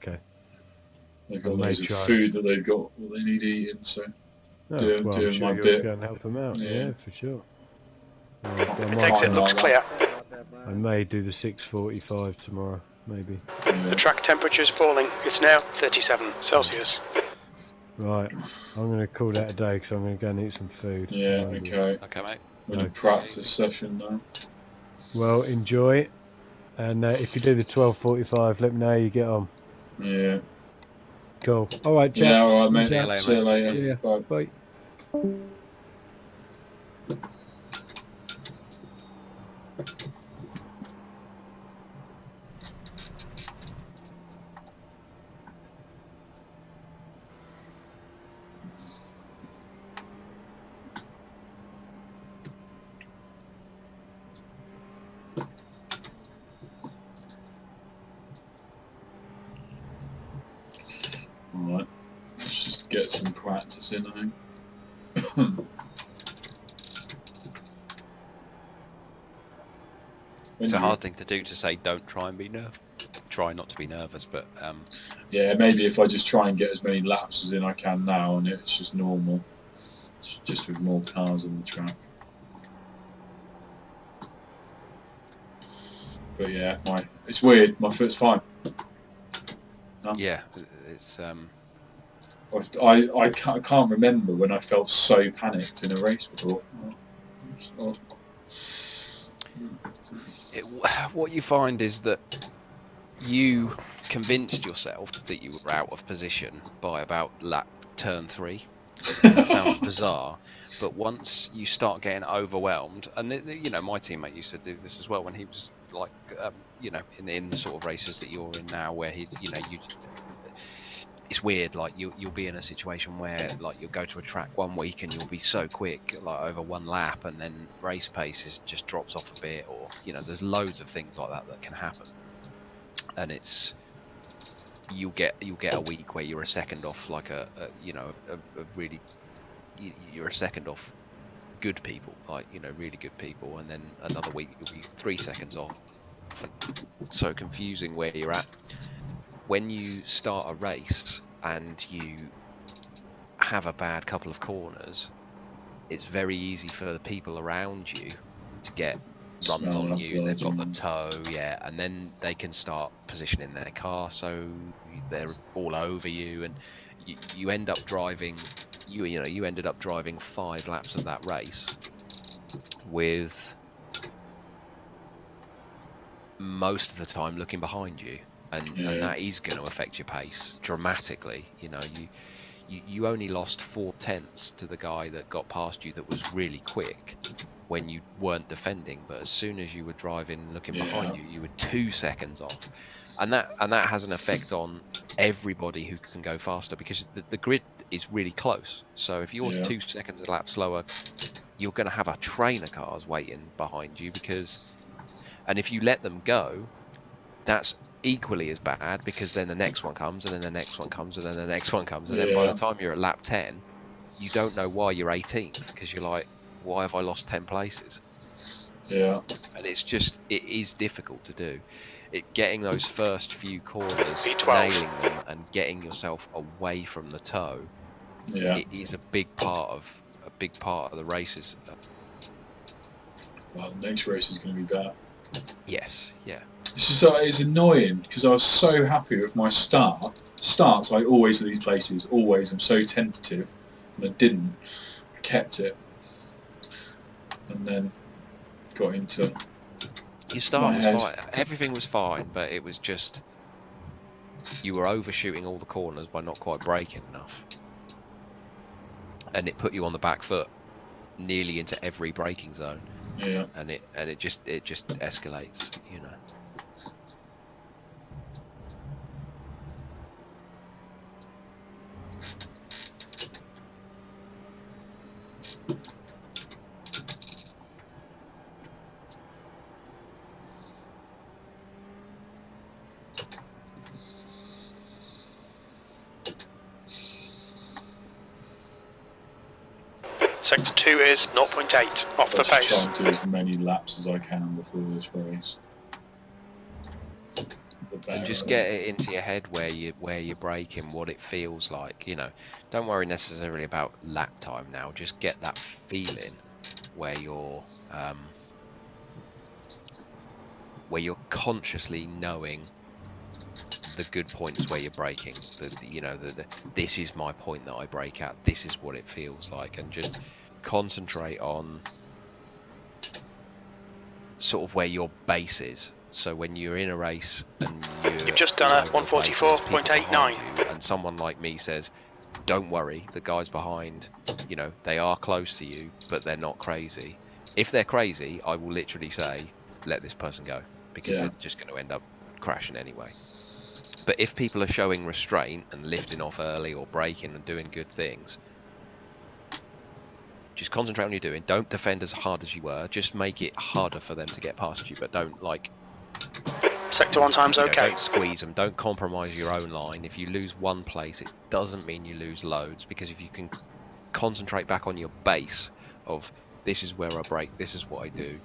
okay. They've got loads of food that they've got what they need eating, so doing my bit. Go and help them out. Yeah, for sure. Exit looks clear. I may do the 6:45 tomorrow, maybe. The track temperature is falling. It's now 37 Celsius. Right, I'm going to call that a day because I'm going to go and eat some food. Yeah, okay. Okay, mate. I'm in a practice session now. Well, enjoy, and if you do the 12:45, let me know how you get on. Yeah. Cool. All right, Jack. Yeah, all right, mate. See you later. Yeah. Bye. Bye. Alright, let's just get some practice in, I think. It's a hard thing to do to say don't try and be try not to be nervous, but yeah, maybe if I just try and get as many laps as I can now and it's just normal. It's just with more cars on the track. But yeah, it's weird, my foot's fine. No? Yeah, it's I can't remember when I felt so panicked in a race before. It's odd. What you find is that you convinced yourself that you were out of position by about turn 3. That sounds bizarre, but once you start getting overwhelmed, and you know, my teammate used to do this as well when he was like, you know, in the sort of races that you're in now, where it's weird, like you'll be in a situation where like you'll go to a track one week and you'll be so quick, like over one lap, and then race pace just drops off a bit, or you know, there's loads of things like that can happen, and you'll get a week where you're a second off, like a really, you're a second off good people, like, you know, really good people, and then another week you'll be 3 seconds off. So confusing where you're at. When you start a race and you have a bad couple of corners, it's very easy for the people around you to get runs on you. They've got the toe, yeah, and then they can start positioning their car so they're all over you, and you end up driving. You ended up driving 5 laps of that race with most of the time looking behind you. And that is going to affect your pace dramatically. You know, you only lost 4/10 to the guy that got past you that was really quick when you weren't defending. But as soon as you were driving, looking behind you, you were 2 seconds off, and that has an effect on everybody who can go faster, because the grid is really close. So if you're 2 seconds a lap slower, you're going to have a train of cars waiting behind you, and if you let them go, that's equally as bad, because then the next one comes, and then the next one comes, and then the next one comes, and then by the time you're at lap 10, you don't know why you're 18th, because you're like, why have I lost 10 places? Yeah. And it is difficult to do. Getting those first few corners, V12. nailing them, and getting yourself away from the toe, it is a big part of the races. Well, the next race is going to be better. Yes, yeah. It's annoying because I was so happy with my starts. I always lose places. Always, I'm so tentative, and I didn't. I kept it, and then got into. Your start was fine. Everything was fine, but it was just you were overshooting all the corners by not quite braking enough, and it put you on the back foot nearly into every braking zone. Yeah. And it just escalates, you know. Sector 2 is 0.8 off the pace. Try and do as many laps as I can before this race. The And just get it into your head where you're braking, what it feels like. You know, don't worry necessarily about lap time now. Just get that feeling where you're consciously knowing the good points where you're braking. This is my point that I brake at. This is what it feels like, and just concentrate on sort of where your base is. So when you're in a race and You've just done a 144.89, and someone like me says, "Don't worry, the guys behind, they are close to you, but they're not crazy." If they're crazy, I will literally say, "Let this person go," because they're just going to end up crashing anyway. But if people are showing restraint and lifting off early or braking and doing good things, just concentrate on what you're doing. Don't defend as hard as you were. Just make it harder for them to get past you, but don't Sector 1 time's okay. Don't squeeze them. Don't compromise your own line. If you lose one place, it doesn't mean you lose loads, because if you can concentrate back on your base of this is where I brake, this is what I do,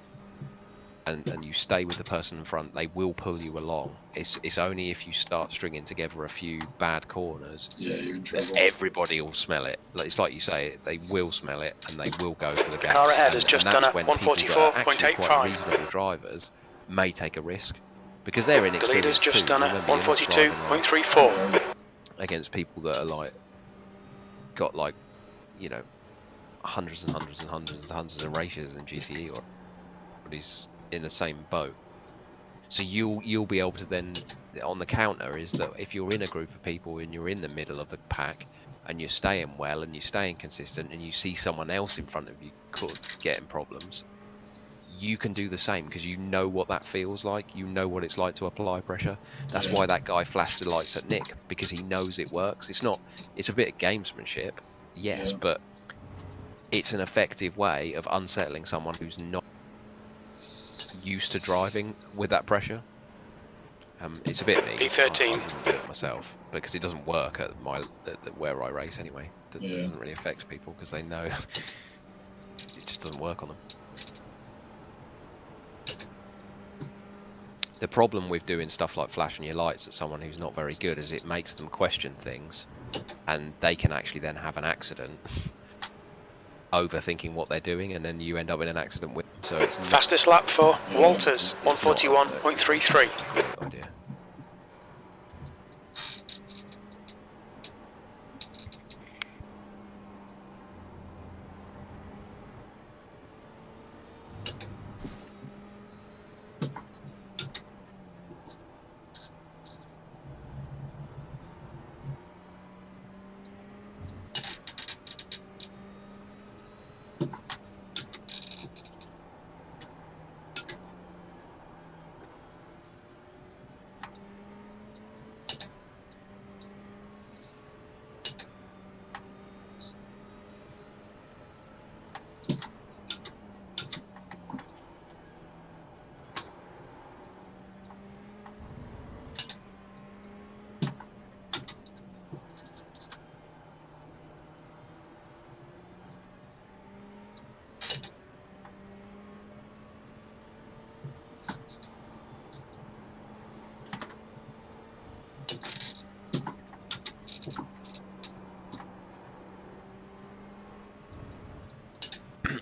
and you stay with the person in front, they will pull you along. It's only if you start stringing together a few bad corners, you're in trouble. Everybody will smell it. It's like you say, they will smell it and they will go for the gaps. Car ahead has just done a when people that are actually quite 144.85. reasonable drivers may take a risk, because they're The inexperienced leader's just too. done a Remember, you're not driving, 142.34. against people that are got hundreds and hundreds and hundreds and hundreds of races in GTE, or he's in the same boat. So you'll be able to then, on the counter, is that if you're in a group of people and you're in the middle of the pack and you're staying well and you're staying consistent and you see someone else in front of you getting problems, you can do the same, because you know what that feels like. You know what it's like to apply pressure. That's why that guy flashed the lights at Nick, because he knows it works. It's a bit of gamesmanship, yes, but it's an effective way of unsettling someone who's not used to driving with that pressure. It's a bit me. P13. I wouldn't do it myself because it doesn't work at where I race anyway. It doesn't really affect people because they know it just doesn't work on them. The problem with doing stuff like flashing your lights at someone who's not very good is it makes them question things, and they can actually then have an accident overthinking what they're doing, and then you end up in an accident with them. So it's Fastest lap for Walters, 141.33. great idea.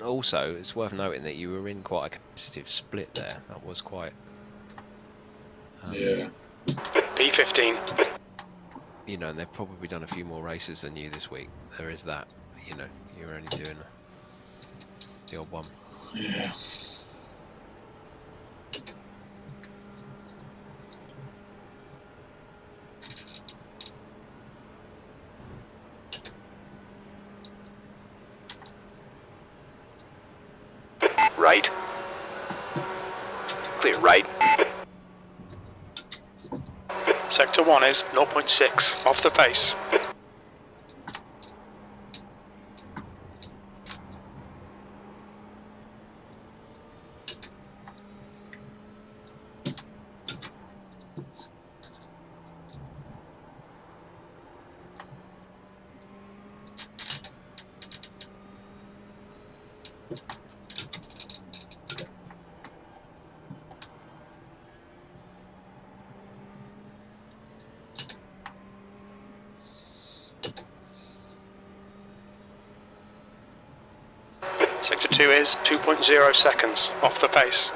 Also, it's worth noting that you were in quite a competitive split there. That was quite... P15. And they've probably done a few more races than you this week. There is that. You're only doing the odd one. Yeah. Right. Clear right. Sector 1 is 0.6 off the pace. Sector 2 is 2.0 seconds off the pace.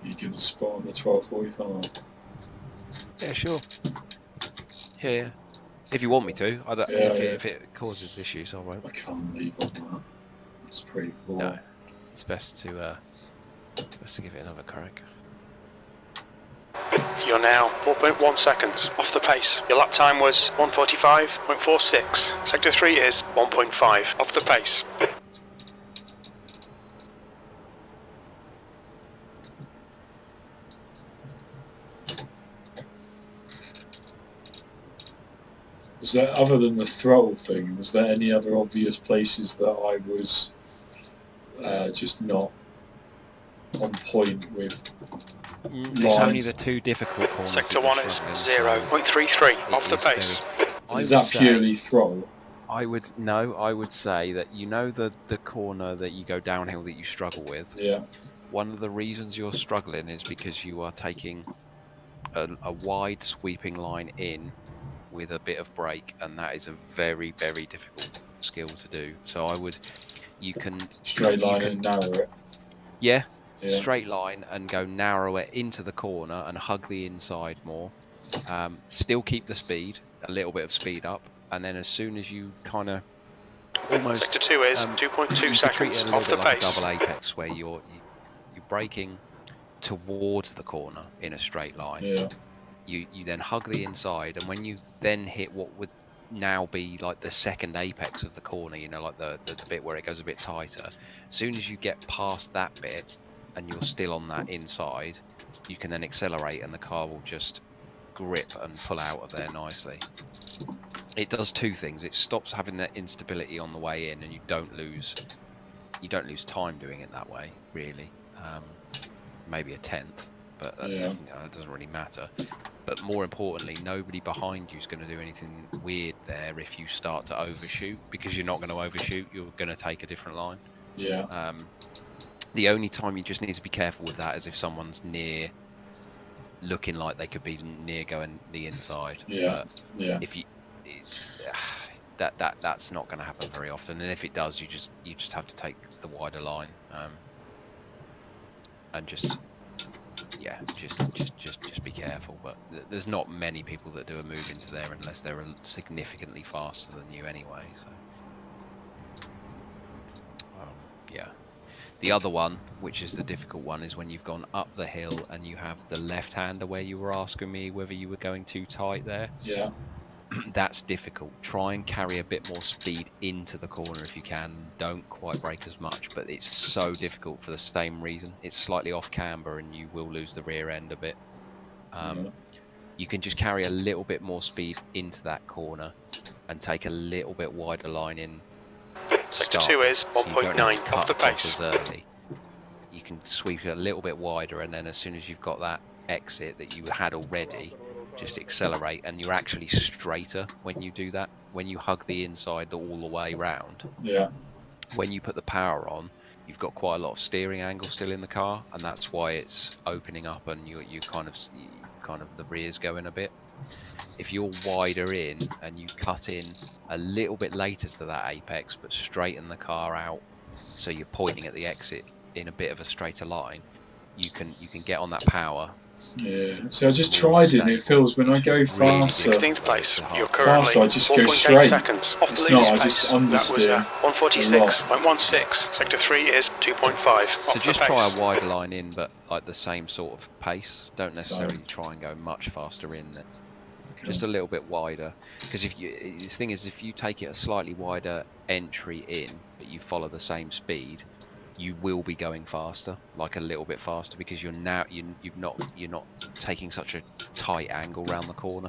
You can spot on the 1245. Yeah, sure. Yeah. If you want me to, I don't, Yeah, if it causes issues, I won't. I can't leave on that. That's pretty cool. No, it's best to give it another crack. You're now 4.1 seconds off the pace. Your lap time was 1:45.46. Sector 3 is 1.5 off the pace. Was there, other than the throttle thing, was there any other obvious places that I was just not on point with? It's only the two difficult corners. Sector 1 is 0.33 off the pace. Is that purely throttle? I would say that the corner that you go downhill that you struggle with. Yeah. One of the reasons you're struggling is because you are taking a wide sweeping line in with a bit of brake, and that is a very, very difficult skill to do. So you can straight line and narrow it. Yeah, straight line and go narrow it into the corner and hug the inside more. Still keep the speed, a little bit of speed up, and then as soon as you kind of almost Sector 2 is 2.2 seconds off the like pace. a double apex where you're braking towards the corner in a straight line. Yeah. You then hug the inside, and when you then hit what would now be like the second apex of the corner, like the bit where it goes a bit tighter, as soon as you get past that bit and you're still on that inside, you can then accelerate and the car will just grip and pull out of there nicely. It does two things. It stops having that instability on the way in, and you don't lose time doing it that way, really. Maybe a tenth, but it doesn't really matter. But more importantly, nobody behind you is going to do anything weird there if you start to overshoot, because you're not going to overshoot. You're going to take a different line. Yeah. The only time you just need to be careful with that is if someone's near, looking like they could be near going the inside. Yeah. Yeah. If you, that's not going to happen very often, and if it does, you just have to take the wider line, and just be careful. But there's not many people that do a move into there unless they're significantly faster than you anyway. So yeah. The other one, which is the difficult one, is when you've gone up the hill and you have the left-hander where you were asking me whether you were going too tight there. Yeah. That's difficult. Try and carry a bit more speed into the corner if you can. Don't quite brake as much, but it's so difficult for the same reason. It's slightly off camber and you will lose the rear end a bit. You can just carry a little bit more speed into that corner and take a little bit wider line in. Sector 2 is 1.9 off the pace. Early. You can sweep it a little bit wider, and then as soon as you've got that exit that you had already, just accelerate, and you're actually straighter when you do that. When you hug the inside all the way round, when you put the power on, you've got quite a lot of steering angle still in the car, and that's why it's opening up and you kind of the rear's going a bit. If you're wider in and you cut in a little bit later to that apex but straighten the car out so you're pointing at the exit in a bit of a straighter line, you can get on that power. Yeah, so I just tried it and it feels when I go faster, 16th place, you're currently faster, I just go 4.8 straight. seconds off the It's leader's not, I pace. just understeer. That was 146.16. Sector 3 is 2.5 off So just the try pace. a wider line in, but like the same sort of pace. Don't necessarily try and go much faster in there. Okay. Just a little bit wider, because the thing is, if you take it a slightly wider entry in, but you follow the same speed, you will be going faster, like a little bit faster, because you're not taking such a tight angle round the corner.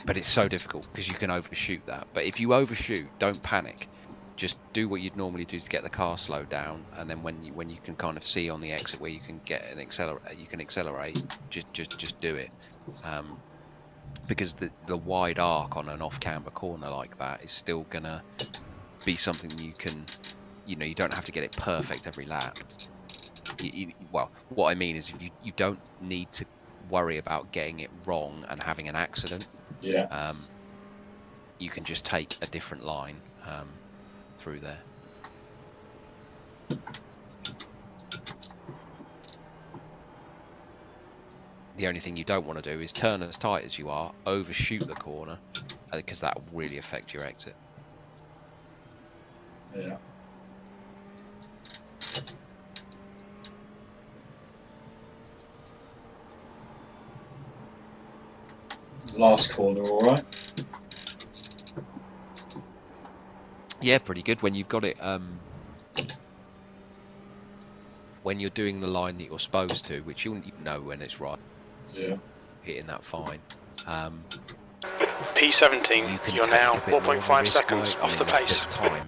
But it's so difficult because you can overshoot that. But if you overshoot, don't panic. Just do what you'd normally do to get the car slowed down, and then when you can kind of see on the exit where you can get an accelerate, just do it. Because the wide arc on an off-camber corner like that is still gonna be something you can, you don't have to get it perfect every lap. Well, what I mean is you don't need to worry about getting it wrong and having an accident. Yeah. You can just take a different line through there. The only thing you don't want to do is turn as tight as you are, overshoot the corner, because that will really affect your exit. Yeah. Last corner, all right. Yeah, pretty good when you've got it. When you're doing the line that you're supposed to, which you'll know when it's right. Yeah. Hitting that fine. P17, you're now 4.5 seconds off the pace. Time,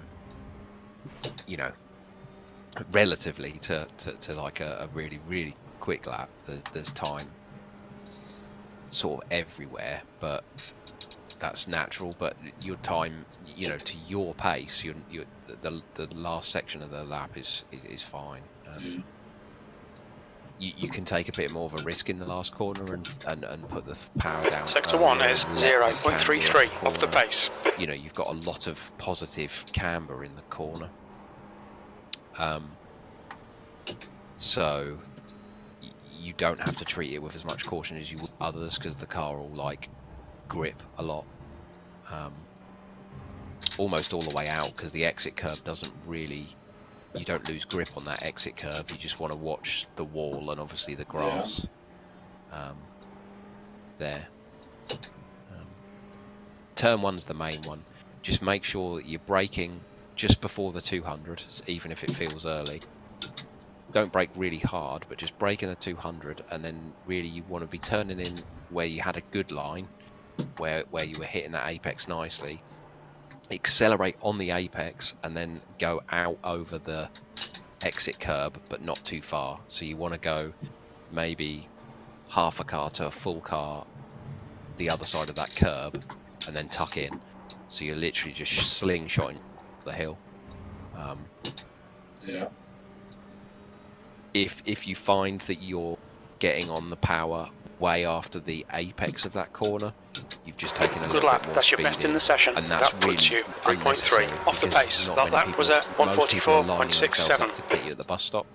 relatively to like a really, really quick lap, there's time sort of everywhere, but that's natural. But your time, to your pace, the last section of the lap is fine. You can take a bit more of a risk in the last corner and put the power down. Sector 1 is 0.33 off the pace. You've got a lot of positive camber in the corner. So you don't have to treat it with as much caution as you would others, because the car will like grip a lot. Almost all the way out, because the exit curb doesn't really... You don't lose grip on that exit curve. You just want to watch the wall and obviously the grass. There. Turn 1's the main one. Just make sure that you're braking just before the 200, even if it feels early. Don't brake really hard, but just brake in the 200, and then really you want to be turning in where you had a good line, where you were hitting that apex nicely. Accelerate on the apex and then go out over the exit curb, but not too far. So you want to go maybe half a car to a full car the other side of that curb, and then tuck in. So you're literally just slingshotting the hill. Yeah. If you find that you're getting on the power way after the apex of that corner, you've just taken a Good little lap, bit more that's your speed best in the session. and that's That puts really you 3.3 off the because pace. not That many lap people- was at most people are lining themselves 144.67. up to get you at the bus stop.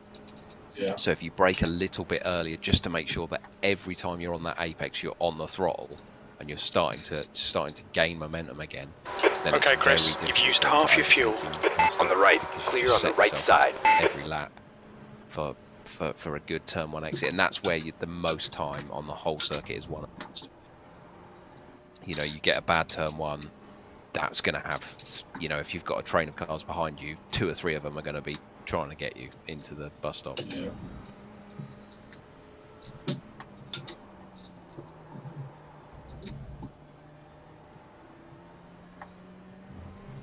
Yeah. So if you brake a little bit earlier, just to make sure that every time you're on that apex, you're on the throttle and you're starting to gain momentum again. Then Okay, it's Chris, very you've difficult used to half your overtake fuel. you the bus On the stop right, because you clear just on the set right yourself side. up every lap for a good turn 1 exit, and that's where the most time on the whole circuit is won. You get a bad turn 1. That's going to have, if you've got a train of cars behind you, 2 or 3 of them are going to be trying to get you into the bus stop. Yeah.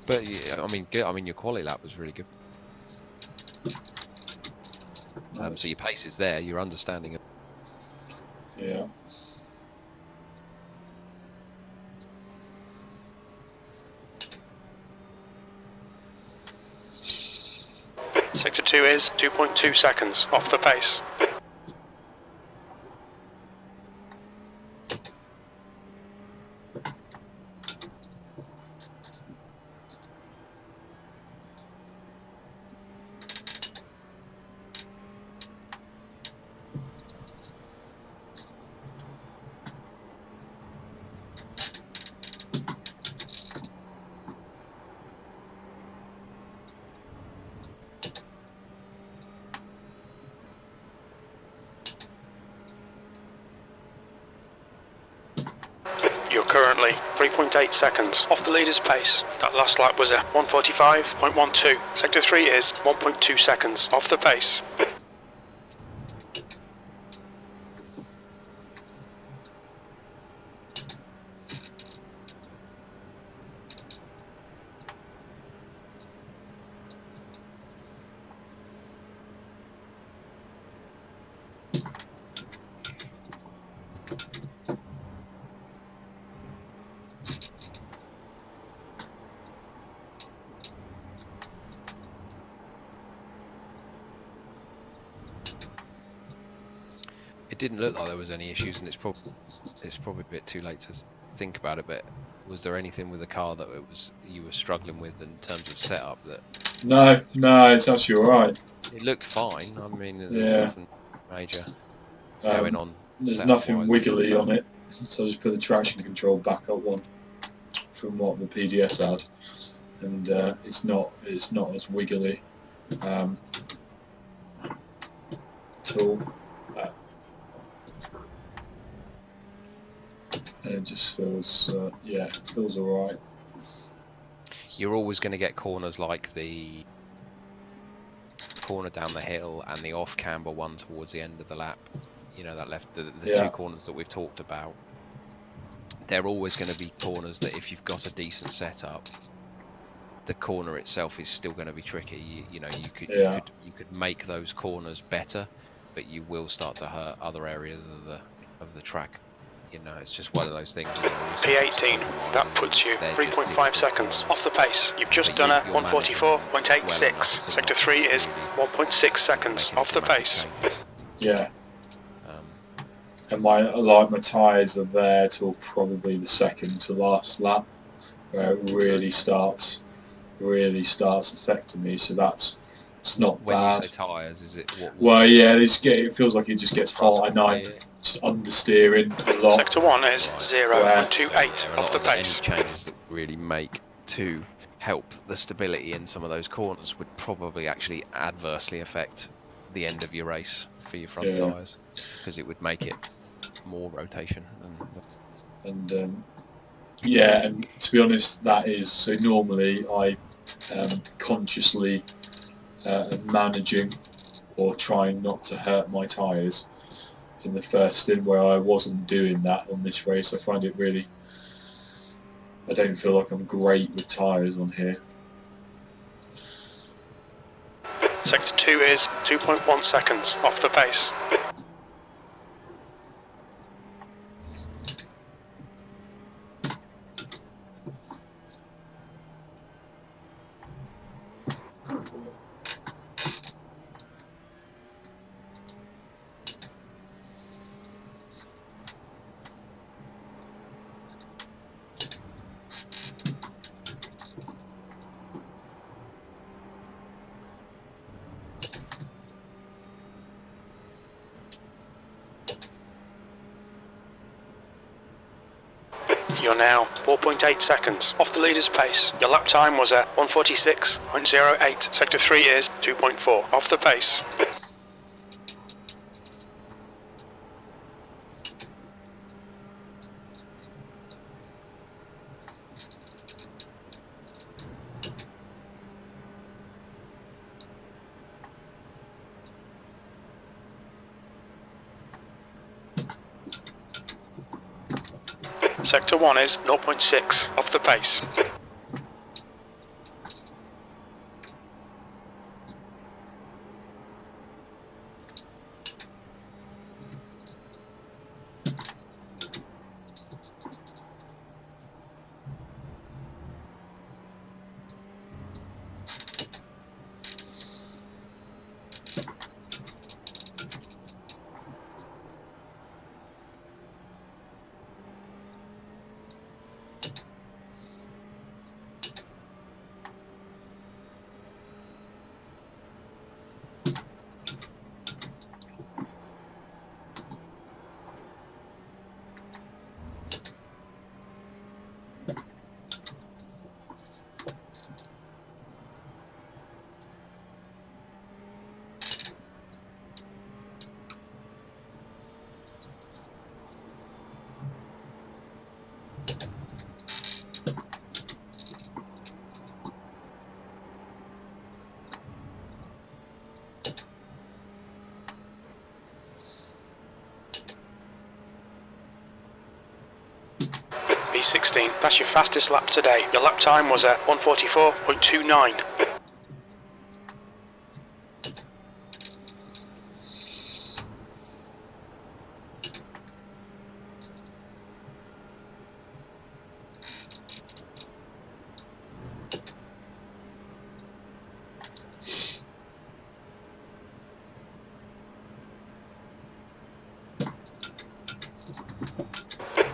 But yeah, your quali lap was really good. So your pace is there, your understanding of... Yeah. Sector 2 is 2.2 seconds off the pace. You're currently 3.8 seconds off the leader's pace. That last lap was a 145.12. Sector 3 is 1.2 seconds off the pace. didn't look like there was any issues, and it's probably a bit too late to think about it. But was there anything with the car that you were struggling with in terms of setup? That No, it's actually all right. it looked fine. I mean, there's Yeah. nothing major going on. There's nothing setup-wise. wiggly on it, so I just put the traction control back up one from what the PDS had, and it's not as wiggly at all. And it just feels it feels all right. You're always going to get corners like the corner down the hill and the off camber one towards the end of the lap. You know, that left the two corners that we've talked about. They're always going to be corners that if you've got a decent setup, the corner itself is still going to be tricky. You could make those corners better, but you will start to hurt other areas of the track. You know, it's just one of those things. P18, that puts you 3.5 seconds off the pace. You've just done a 144.86. Sector 3 is 1.6 seconds off the pace. Yeah. And my tyres are there till probably the second to last lap, where it really starts affecting me. So it's not when bad. When you say tyres, is it? Well, yeah, it feels like it just gets hot at night. Just understeering a lot. Sector 1 is 0.28 off the pace. Any changes that really make to help the stability in some of those corners would probably actually adversely affect the end of your race for your front tyres, because it would make it more rotation. And to be honest, that is so. Normally, I consciously managing or trying not to hurt my tyres in the first stint, where I wasn't doing that on this race. I find it really, I don't feel like I'm great with tyres on here. Sector 2 is 2.1 seconds off the pace. You're now 4.8 seconds off the leader's pace. Your lap time was at 146.08. Sector 3 is 2.4 off the pace. Sector 1 is 0.6 off the pace. P16, that's your fastest lap today. Your lap time was at 144.29.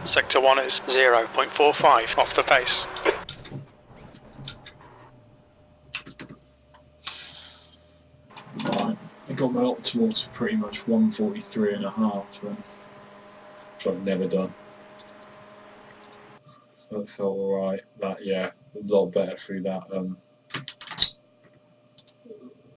Sector 1 is 0.45 off the pace. Right, I got my optimal to pretty much 143.5 then, which I've never done. So it felt alright. That, yeah, a lot better through that